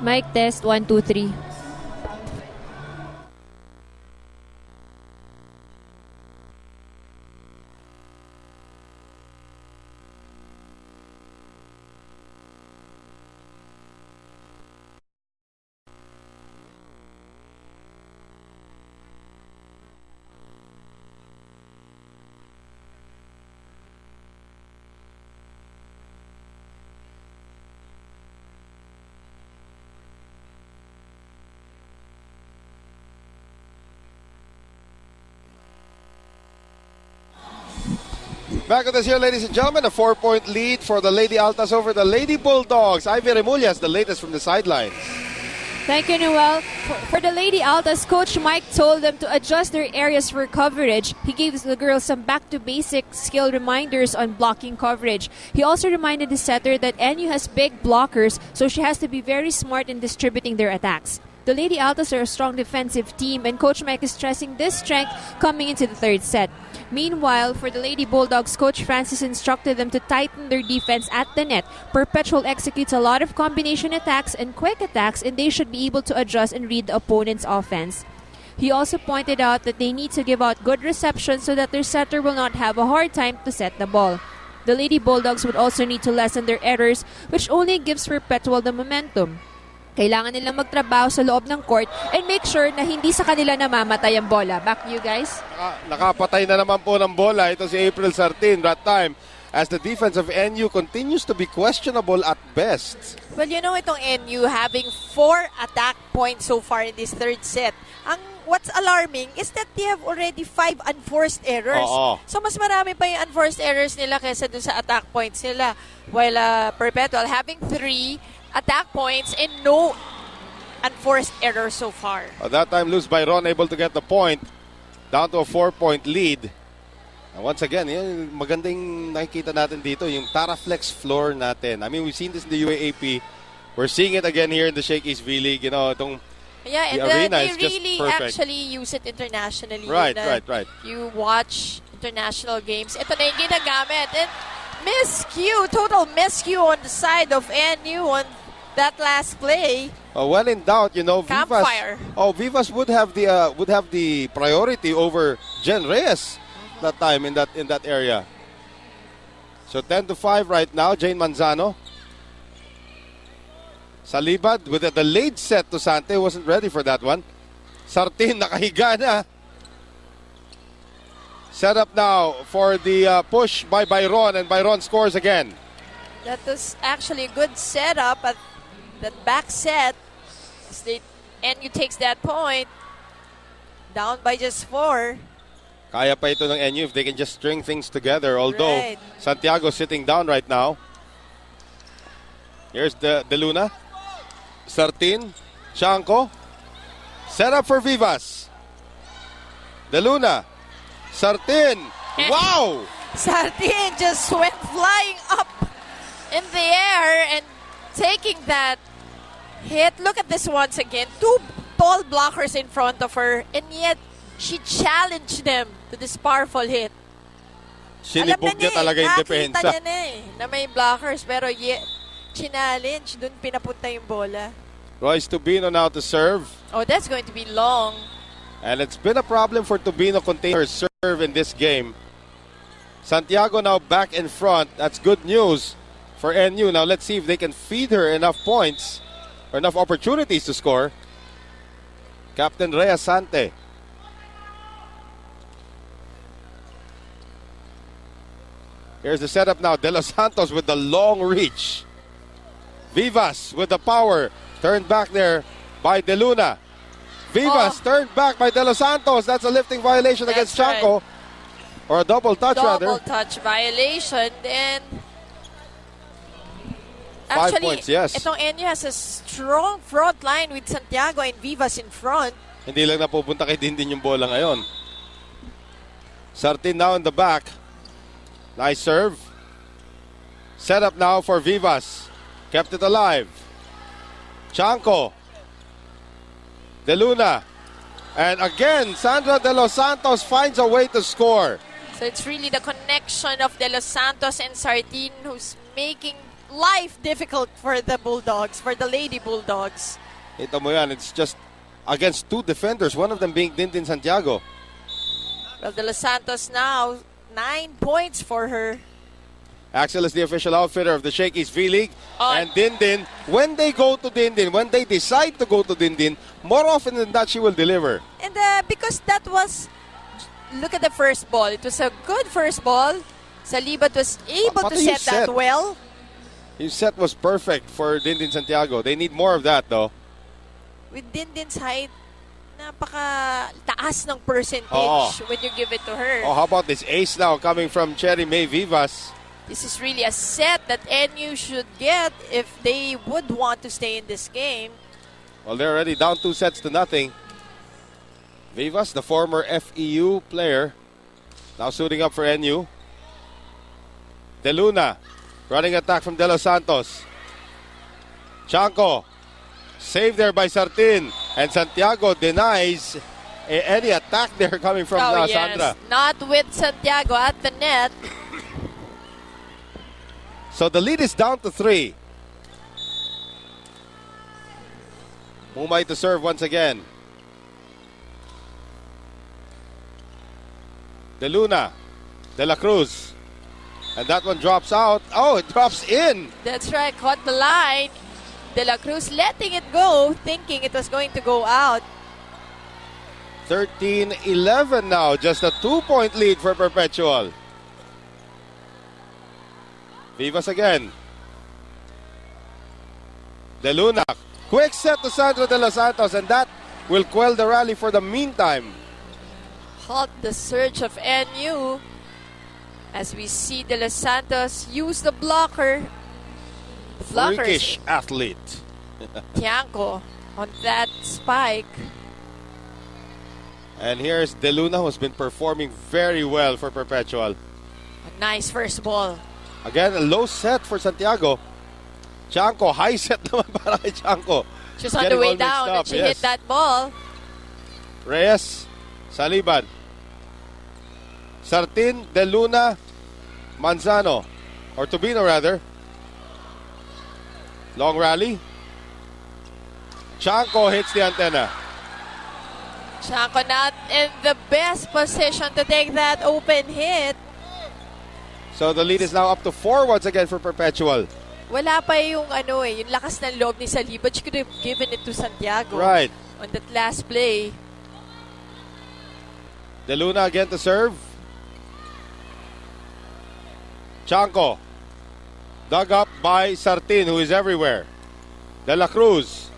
Mic test, 1, 2, 3. Back with us here, ladies and gentlemen, a 4-point lead for the Lady Altas over the Lady Bulldogs. Ivy Remulla, the latest from the sidelines. Thank you, Noel. For the Lady Altas, Coach Mike told them to adjust their areas for coverage. He gave the girls some back-to-basic skill reminders on blocking coverage. He also reminded the setter that NU has big blockers, so she has to be very smart in distributing their attacks. The Lady Altas are a strong defensive team, and Coach Mike is stressing this strength coming into the third set. Meanwhile, for the Lady Bulldogs, Coach Francis instructed them to tighten their defense at the net. Perpetual executes a lot of combination attacks and quick attacks, and they should be able to adjust and read the opponent's offense. He also pointed out that they need to give out good reception so that their setter will not have a hard time to set the ball. The Lady Bulldogs would also need to lessen their errors, which only gives Perpetual the momentum. Kailangan nilang magtrabaho sa loob ng court and make sure na hindi sa kanila namamatay ang bola. Back to you guys. Nakapatay na naman po ng bola. Ito si April Sartin that time as the defense of NU continues to be questionable at best. Well, you know, itong NU having 4 attack points so far in this third set. What's alarming is that they have already 5 unforced errors. So mas marami pa yung unforced errors nila kaysa dun sa attack points nila. While Perpetual having 3 attack points and no unforced errors so far. That time Luz Byron able to get the point down to a 4-point lead. And once again, yun, magandang nakikita natin dito yung Taraflex floor natin. I mean, we've seen this in the UAAP. We're seeing it again here in the Shakey's V-League. You know, the arena is just really perfect. Actually use it internationally. Right. You watch international games. Ito na yung ginagamit. And miscue, total miscue on the side of NU on that last play. Well, in doubt, you know, Campfire. Vivas would have the priority over Jen Reyes that time in that area. So 10-5 right now. Jane Manzano. Salibad with a delayed set to Sante, wasn't ready for that one. Sartin nakahiga na. Set up now for the push by Byron, and Byron scores again. That was actually a good setup at that back set. NU takes that point. Down by just 4. Kaya pa ito ng NU if they can just string things together. Although right. Santiago sitting down right now. Here's De Luna. Sartin. Chanco. Set up for Vivas. De Luna. Sartin. Wow! Sartin just went flying up in the air and taking that hit. Look at this once again. 2 tall blockers in front of her, and yet she challenged them to this powerful hit. Sinibog niya talaga yung depensa. Nakita niya na may blockers, pero challenge. Dun pinapunta yung bola. Royce Tubino now to serve. Oh, that's going to be long. And it's been a problem for Tubino containing her serve in this game. Santiago now back in front. That's good news for NU. Now let's see if they can feed her enough points or enough opportunities to score. Captain Rhea Sante. Here's the setup now. De Los Santos with the long reach. Vivas with the power. Turned back there by De Luna. Vivas turned back by De Los Santos. That's a lifting violation against Chanco. Right. Or a double touch rather. Double touch violation. And 5 points, yes. Itong NU has a strong front line with Santiago and Vivas in front. Hindi lang napupunta kay Dindin yung bola ngayon. Sartin now in the back. Nice serve. Set up now for Vivas. Kept it alive. Chanco. De Luna. And again, Sandra De Los Santos finds a way to score. So it's really the connection of De Los Santos and Sartin who's making life difficult for the Bulldogs, for the Lady Bulldogs. Ito mo yan, it's just against two defenders, one of them being Dindin Santiago. Well, De Los Santos now, 9 points for her. Axel is the official outfitter of the Shakey's V-League. And Dindin, when they go to Dindin, when they decide to go to Dindin, more often than that, she will deliver. And because that was, look at the first ball. It was a good first ball. Salibat was able to set that well. His set was perfect for Dindin Santiago. They need more of that, though. With Dindin's height, napaka-taas ng percentage when you give it to her. Oh, how about this ace now coming from Cherry May Vivas? This is really a set that NU should get if they would want to stay in this game. Well, they're already down 2-0. Vivas, the former FEU player, now suiting up for NU. De Luna, running attack from De Los Santos. Chanco, saved there by Sartin. And Santiago denies any attack there coming from Sandra. Not with Santiago at the net. So the lead is down to 3. Mumay to serve once again. De Luna, De La Cruz. And that one drops out. Oh, it drops in. That's right, caught the line. De La Cruz letting it go, thinking it was going to go out. 13-11 now, just a 2-point lead for Perpetual. Vivas again. De Luna. Quick set to Sandra De Los Santos, and that will quell the rally for the meantime. Halt the surge of NU as we see De Los Santos use the blocker. The Freakish athlete. Tiangco on that spike. And here's De Luna, who's been performing very well for Perpetual. A nice first ball. Again, a low set for Santiago. Chanco, high set naman para kay Chanco. She's on the way down and she hit that ball. Reyes, Saliban. Sartin, De Luna, Manzano. Or Tubino rather. Long rally. Chanco hits the antenna. Chanco not in the best position to take that open hit. So the lead is now up to 4 once again for Perpetual. Wala pa yung yung lakas ng loob ni Salibat. She could have given it to Santiago. Right. On that last play. De Luna again to serve. Chanco. Dug up by Sartin, who is everywhere. De La Cruz.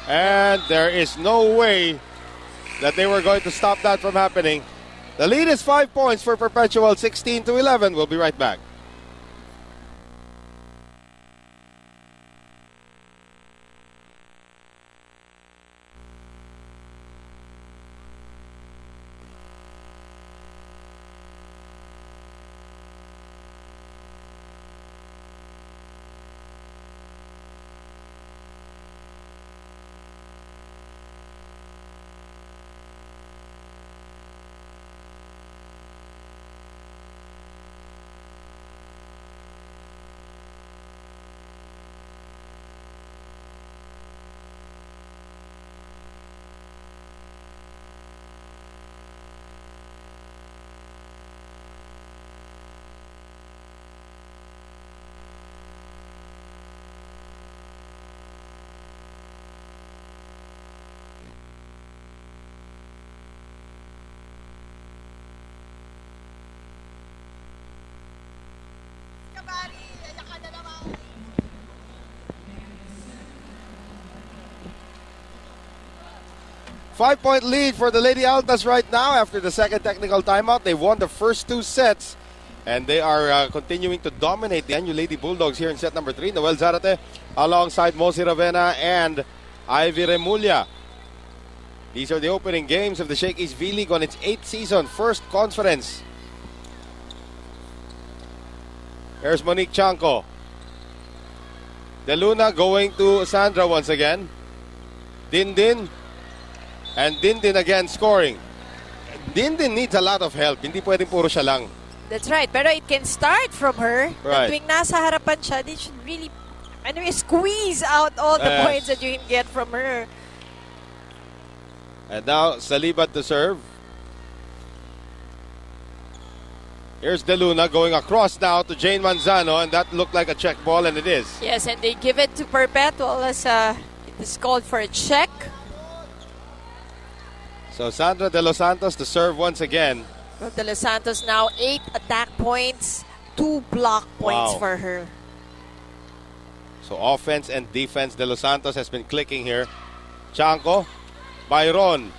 And there is no way that they were going to stop that from happening. The lead is 5 points for Perpetual, 16-11. We'll be right back. Five-point lead for the Lady Altas right now after the second technical timeout. They won the first 2 sets, and they are continuing to dominate the NU Lady Bulldogs here in set number 3. Noel Zarate alongside Mosi Ravena and Ivy Remulla. These are the opening games of the Shakey's V-League on its 8th season, first conference. Here's Monique Chanco. De Luna going to Sandra once again. Dindin. And Dindin again scoring. Dindin needs a lot of help. Hindi pwedeng puro siya lang. That's right. Pero it can start from her. Right. Tuwing nasa harapan siya, they should really squeeze out all the points that you can get from her. And now, Salibat to serve. Here's De Luna going across now to Jane Manzano, and that looked like a check ball, and it is. Yes, and they give it to Perpetual as it is called for a check. So Sandra De Los Santos to serve once again. Well, De Los Santos now 8 attack points, 2 block points Wow. for her. So offense and defense, De Los Santos has been clicking here. Chanco, Byron.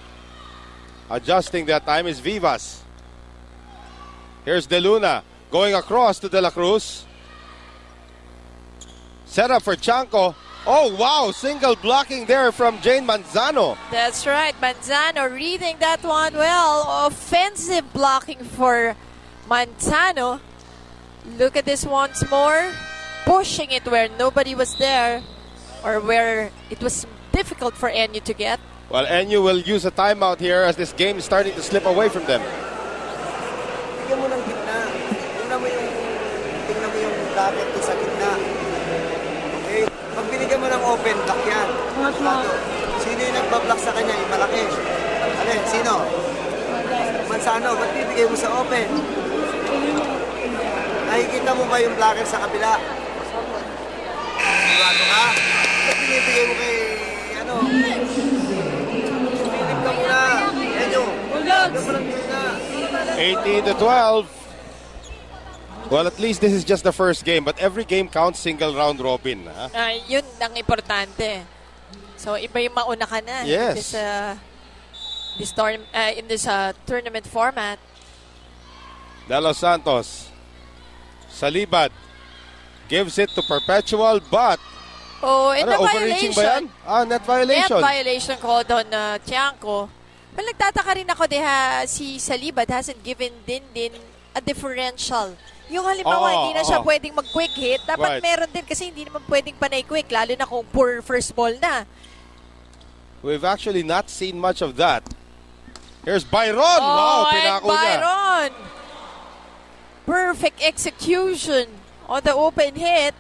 Adjusting that time is Vivas. Here's De Luna going across to De La Cruz. Set up for Chanco. Oh, wow, single blocking there from Jane Manzano. That's right, Manzano reading that one well. Offensive blocking for Manzano. Look at this once more. Pushing it where nobody was there or where it was difficult for Enyu to get. Well, Enyu will use a timeout here as this game is starting to slip away from them. Tingnan mo ng gitna. Tingnan mo yung dagat doon sa gitna. Okay? Pag binigyan mo ng open, block yan. Sino yung nagbablock sa kanya? Yung malaki. Alin? Sino? Manzano. Ba't bibigay mo sa open? Nakikita mo ba yung blocker sa kabila? Sigurado ka? Ba't binibigay mo kay Pilip ka muna. Enyo. Tingnan mo ng gitna. 18-12. Well, at least this is just the first game, but every game counts single round robin. Huh? Yun ang importante. So, iba yung mauna ka na Yes. in this tournament format. De Los Santos. Salibad gives it to Perpetual, but Oh, in the overreaching ba yan? violation. Net violation. Net violation called on Tiangco. Well, nagtataka rin ako si Salibad hasn't given Dindin a differential. Yung halimbawa, hindi na siya pwedeng mag-quick hit. Dapat meron din kasi hindi naman pwedeng panay-quick, lalo na kung poor first ball na. We've actually not seen much of that. Here's Byron. Oh, Wow, and pinako niya. Byron. Perfect execution on the open hit.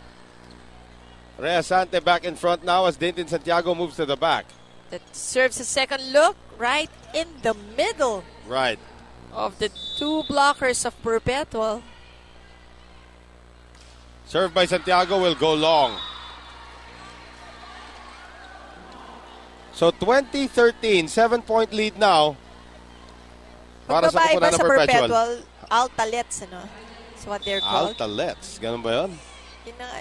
Rhea Sante back in front now as Dintin Santiago moves to the back. That serves a second look right in the middle Right. of the two blockers of Perpetual. Serve by Santiago will go long. So 2013, 7-point lead now. Para sa Magbabae kupunan ba ng sa Perpetual. Altalets, ano? That's what they're called. Altalets. Ganun ba yun? Yun na nga.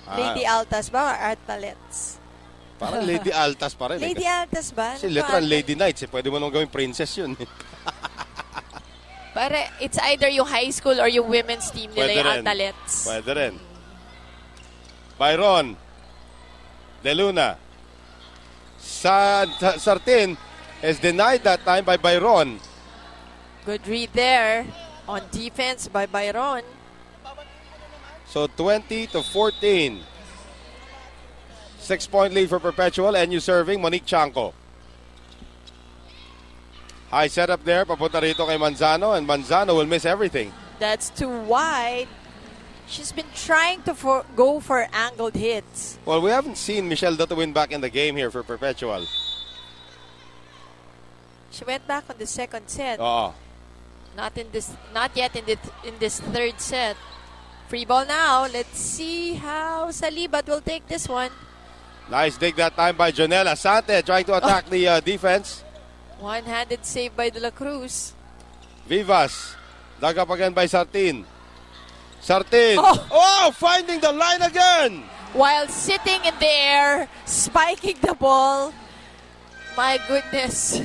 Lady Altas ba or Altalets? Parang Lady Altas pa rin. Lady Altas ba? Kasi literal Lady Knights. Pwede mo nang gawing princess yun. Para it's either yung high school or yung women's team nila, yung Altalets. Pwede rin. Byron. De Luna. Sartin is denied that time by Byron. Good read there on defense by Byron. So 20-14. 6-point lead for Perpetual. And you serving Monique Chanco. High setup there. Papunta rito kay Manzano. And Manzano will miss everything. That's too wide. She's been trying to go for angled hits. Well, we haven't seen Michelle Dotowin back in the game here for Perpetual. She went back on the second set. Oo. Not yet in this third set. Free ball now. Let's see how Salibat will take this one. Nice dig that time by Jonella Sante trying to attack the defense. One-handed save by De La Cruz. Vivas. Dug up again by Sartin. Sartin. Oh, finding the line again. While sitting in the air, spiking the ball. My goodness.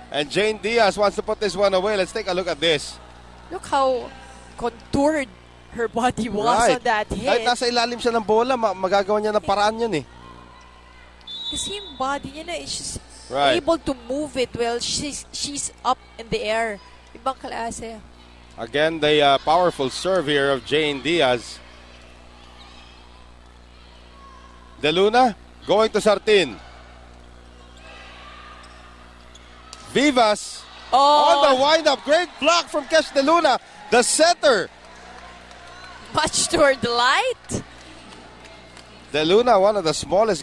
And Jane Diaz wants to put this one away. Let's take a look at this. Look how contoured her body was on that hit. Kahit nasa ilalim siya ng bola, magagawa niya ng paraan yun eh. Kasi yung body niya na, she's Right. able to move it well. She's up in the air. Ibang klase. Again, the powerful serve here of Jane Diaz. De Luna going to Sartin. Vivas. On the wind-up. Great block from Kesh De Luna. The setter. Much toward the light. De Luna, one of the smallest